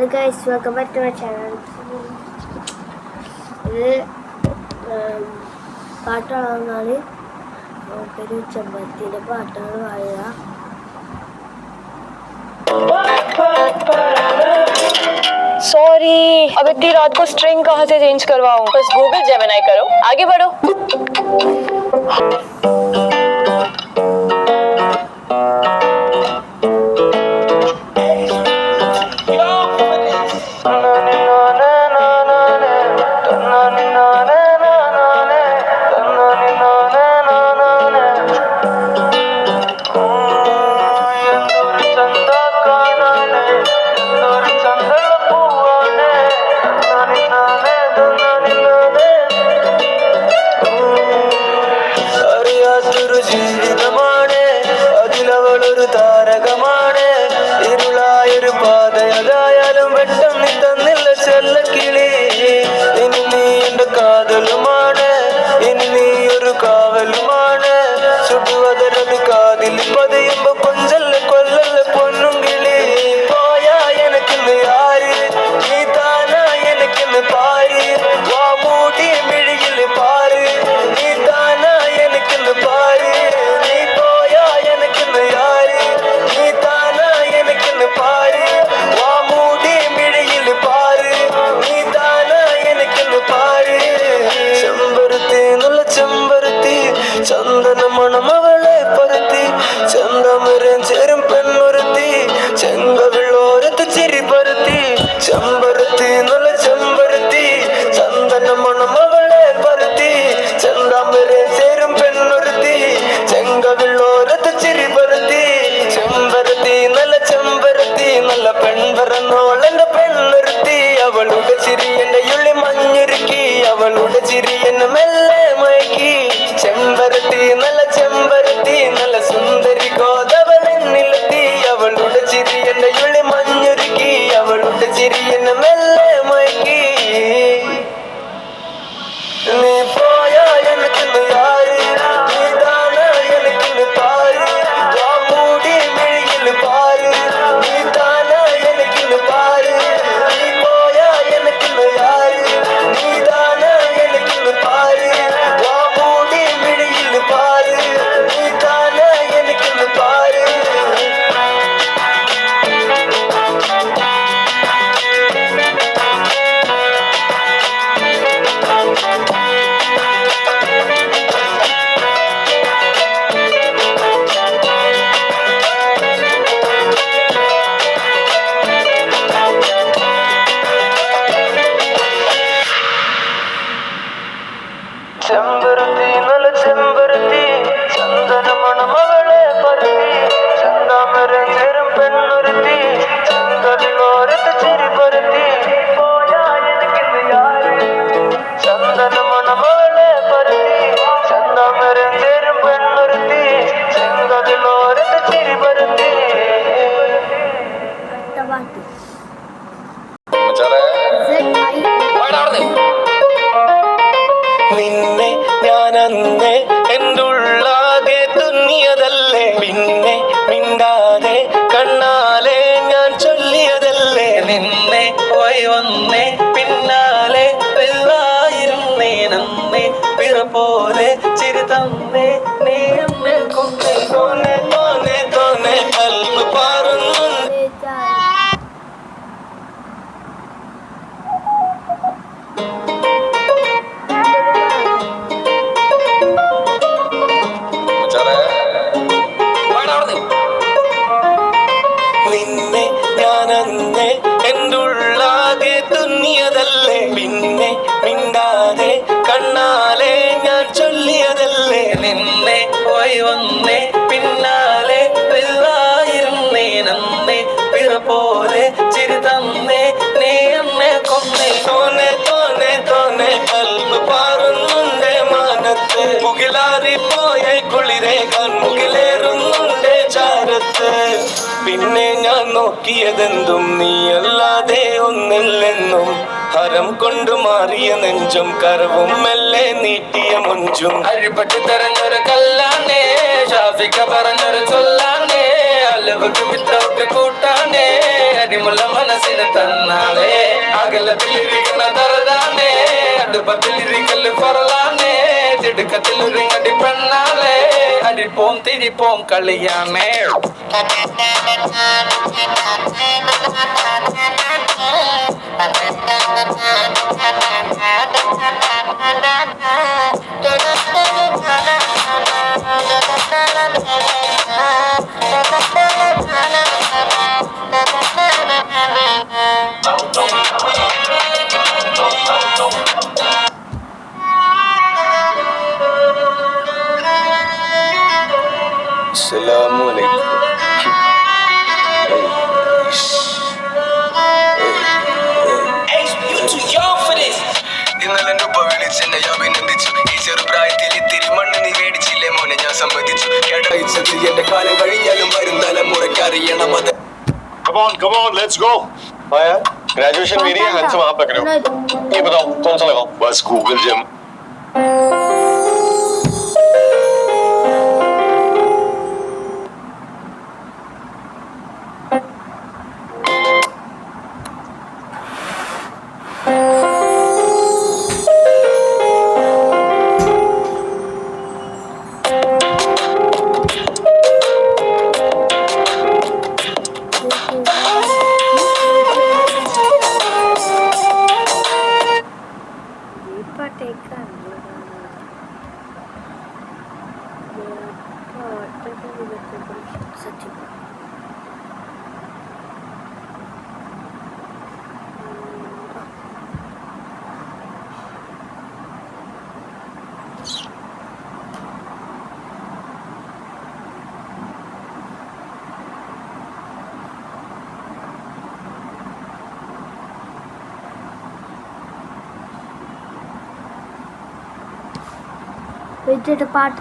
Hi guys, welcome back to my channel. ഇത് പാട്ടാണെന്നാണ് ഒരു ചെമ്പത്തിൻ്റെ പാട്ടാണ് പാടുക. सॉरी, अब इतनी रात को स्ट्रिंग कहाँ से चेंज करवाऊं? बस गूगल जेमिनी करो, आगे बढ़ो. ജീവിതമാണ് അതിലവളൊരു താരകമാണ് ഇരുളായൊരു പാതയതായാലും വെട്ടം തന്നില്ല ചെല്ലക്കിളി ഇനി നീ എന്റെ കാതലുമാണ് ഇനി നീ ഒരു കാവലുമാണ് ചുടുവതരത് കാതിൽ പതിയുമ്പോ കൊഞ്ചല്ല കൊല്ലല്ല പൊന്നും കിളി പോയാ എനക്കിന്ന് ആര് നീ താനാ എനക്കിന്ന് പാര് വാ മൂടി മിഴിയിൽ പാര് നീ താനാ എനക്കിന്ന് പാര് നീ പോയാ എനക്കിന്ന് ആര് നീ താനാ എനക്കിന്ന് പാര് വാ മൂടി മിഴിയിൽ പാര് നീ താനാ എനക്കിന്ന് പാര് ചെമ്പരുത്തി നല്ല ചെമ്പരുത്തി ചന്ദന മണം അവളെ പരത്തി ചന്തമരം ചേരും പെണ്ണൊരുത്തി ചെങ്കവിളോരത്ത് ചിരി പരത്തി ചെമ്പരുത്തി നല്ല ചെമ്പരുത്തി ചന്ദന മണം അവളെ പരത്തി ചന്തമരം ചേരും പെണ്ണൊരുത്തി ചെങ്കവിളോരത്ത് ചിരി പരത്തി ചെമ്പരത്തി നല്ല പെൺപറന്നോളെന്റെ പെണ്ണൊരുത്തി അവളുടെ ചിരി എന്റെ ഉള്ളി മഞ്ഞുരുക്കി അവളുടെ ചിരി എന്നെ മെല്ലെ മയക്കി ചെമ്പരത്തി നല്ല സുന്ദരി കോതവളെന്നിലെത്തി അവളുടെ ചിരി എന്റെ ഉള്ളി മഞ്ഞുരുക്കി അവളുടെ ചിരി എന്നെ മെല്ലെ മയക്കി നീ പോയാ എനിക്കിന്ന് ആര് നീ താനാ എനിക്കിന്ന് പാര് വാ മൂടി മിഴിയിൽ പാര് നീ താനാ എനിക്കിന്ന് പാര് നീ പോയാ എനിക്കിന്ന് ആര് നീ താനാ എനിക്കിന്ന് പാര് വാ മൂടി മിഴിയിൽ പാര് നീ താനാ എനിക്കിന്ന് പാര് ചെമ്പരുത്തി നല്ല ചെമ്പരുത്തി ചന്ദന മണം അവളെ പരത്തി ചന്താമരം ചേരും പെണ്ണൊരുത്തി ചന്തവിളോരത്ത് ചിരി പരത്തി പോയാ എനിക്കിന്ന് ആര് ചന്ദന മണം അവളെ പരത്തി ചന്താമരം ചേരും പെണ്ണൊരുത്തി ചന്തവിളോരത്ത് ചിരി പരത്തി നിന്നെ ഞാനന്നേ എൻ്റെ ഉള്ളാകെ തുന്നിയതല്ലേ പിന്നെ മിണ്ടാതെ കണ്ണാലെ ഞാൻ ചൊല്ലിയതല്ലേ നിന്നെ പോയി വന്നേ പിന്നാലെ വെള്ളായിരുന്നേ നന്നേ പിറ പോലെ ചിരി തന്നേ നീ എന്നെ കൊന്നേ തോന്നെ തോന്നെ തോന്നെ കൽബ് പാറുന്നുണ്ട് നിന്നെ ഞാനന്നേ എൻ്റെ ഉള്ളാകെ തുന്നിയതല്ലേ പിന്നെ മിണ്ടാതെ കണ്ണാലെ ഞാൻ ചൊല്ലിയതല്ലേ നിന്നെ പോയി വന്നേ പിന്നാലെ വെള്ളായിരുന്നേ നന്നേ പിറ പോലെ ചിരി തന്നേ നീ എന്നെ കൊന്നേ തോന്നെ തോന്നെ തോന്നെ കൽബ് പാറുന്നുണ്ട് മാനത്ത് മുകിലാറി പോയ കുളിരെ കൺമുകിലേറുന്നുണ്ട് ചാരത്ത് പിന്നെ ഞാൻ നോക്കിയതെന്തും നീയല്ലാതെ ഒന്നില്ലെന്നും ഹരം കൊണ്ടു മാറിയ നെഞ്ചും കരവും മെല്ലെ നീട്ടിയ മുഞ്ചും അഴിപട്ടി തെരഞ്ഞൊരു കല്ലാനേ ഷാഫിക്ക പറഞ്ഞൊരു ചൊല്ലാനേ അലവക്ക് വിത്തൗട്ട് കൂട്ടാനേ അരിമുള്ള മനസ്സിന് തന്നാലേ അകലത്തിലിരിക്കുന്ന തറതാനേ അടുപ്പത്തിലിരിക്കല് പറലാനേ തിടുക്കത്തിലൊരുങ്ങടി പെണ്ണാലേ അടിപ്പോം തിരിപ്പോം കളിയാണേ Assalamualaikum. You too young for this. ഇന്നലെ എന്റെ ഉപ്പ വിളിച്ചെന്നെ അഭിനന്ദിച്ചു ഈ ചെറുപ്രായത്തിൽ ഇത്തിരി മണ്ണ് നീ മേടിച്ചില്ലേ മോനെ ഞാൻ സമ്മതിച്ചു കേട്ടയച്ചത് എന്റെ കാലം കഴിഞ്ഞാലും വരും തലമുറക്കറിയണം അത് Come on, let's go. आया ग्रेजुएशन मेरी है हैंडसम आप लग रहे हो ये बताओ कौन सा लगाओ बस गूगल जिम വെച്ചിട്ട് പാട്ട്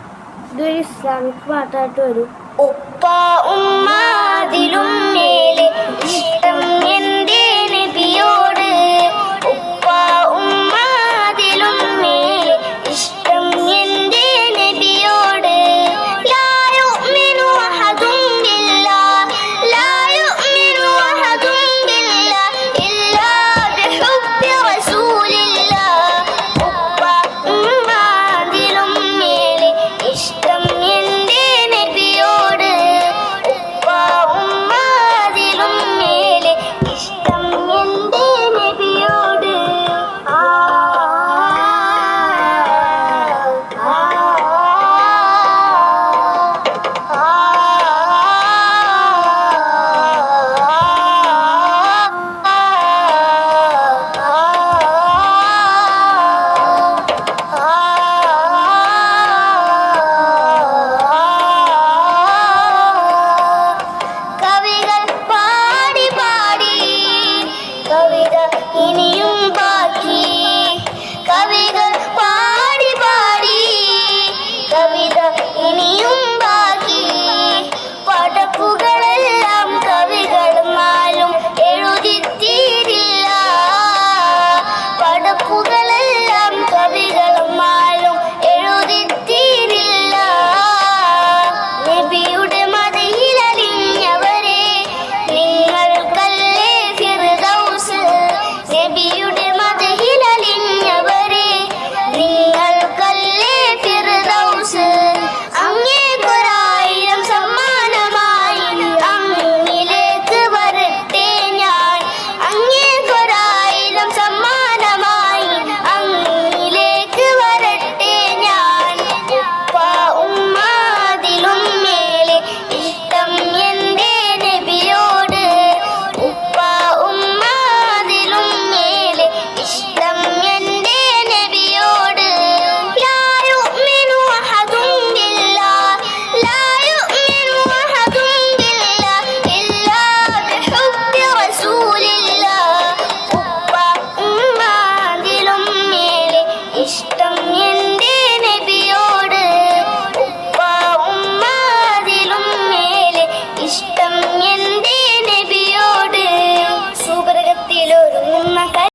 ഇതൊരു ഇസ്ലാമിക് പാട്ടായിട്ട് വരും. ഉപ്പ ഉമ്മ അതിലും മേലെ